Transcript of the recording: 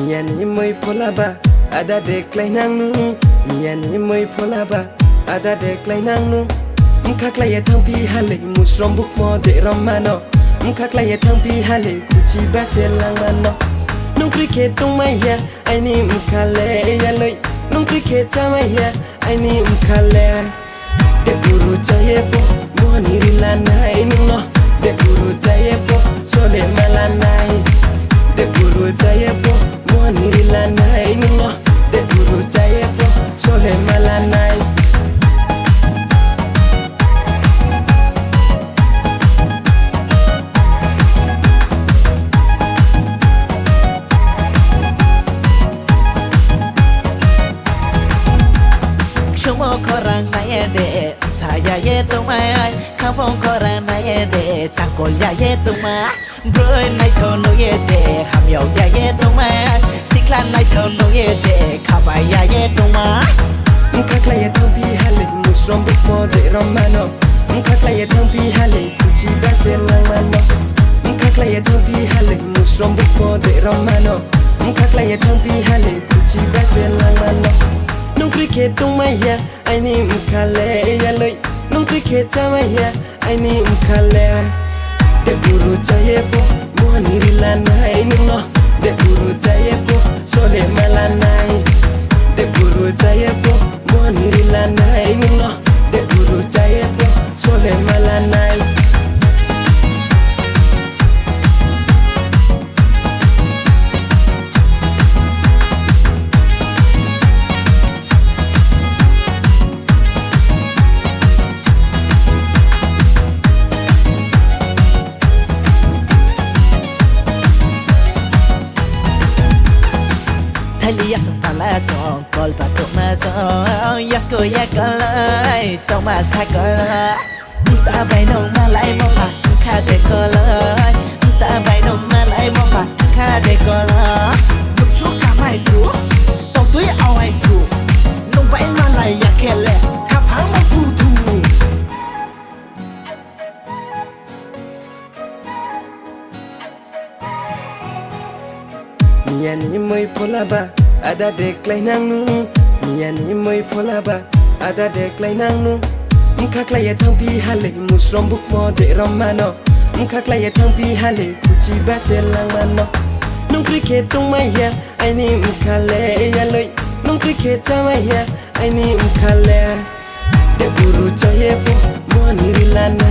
Miani moi polaba ada deklai nangnu Miani moi polaba ada deklai nangnu Mkaklaya tangpi hale musrom buk mo de romano Mkaklaya tangpi hale kuchi baselang mano Nung cricket tung mai ya aini mkale ya loy Nung cricket chamai ya aini mkale De guru chaye po mo nirilana no De guru chaye po sole malanai De guru chaye po mo nirilana no De guru chaye po sole malanai Shumo korang na yede, saya ye tumai, kapong korang na yede, cangkol ya ye tumai, broi na tono yede, hamyo ya ye tumai, siklan na tono yede, kabai ya ye tumai. Mkaklaya tangpi hale musrom buk mo de romano Mkaklaya tangpi hale kuchi baselang mano Mkaklaya tangpi hale musrom buk mo de romano Mkaklaya tangpi hale kuchi baselang mano Nung cricket tung mai ya aini mkale ya loy Nung cricket chamai ya aini mkale De guru chaye po mo nirilana no De guru chaye po sole malanai De guru chaye po mo nirilana no De guru chaye po sole malanai Thali yasan tala song, kolpa tuk ma song, yasko yakalai, tong ma sakalai. Ta bay nong ma lai mo ha, ka de kolai. Ta bay nong ma lai mo ha, ka de kolai. Lục chú cả mai chú, tong tui ao ai chú, nong bay ma lai yakele, ka phang ma tu tu. Miani moi polaba ada deklai nangnu Miani moi polaba ada deklai nangnu Mkaklaya tangpi hale musrom buk mo de romano Mkaklaya tangpi hale kuchi baselang mano Nung cricket tung mai ya aini mkale ya loy Nung cricket chamai ya aini mkale De guru chaye po mo nirilana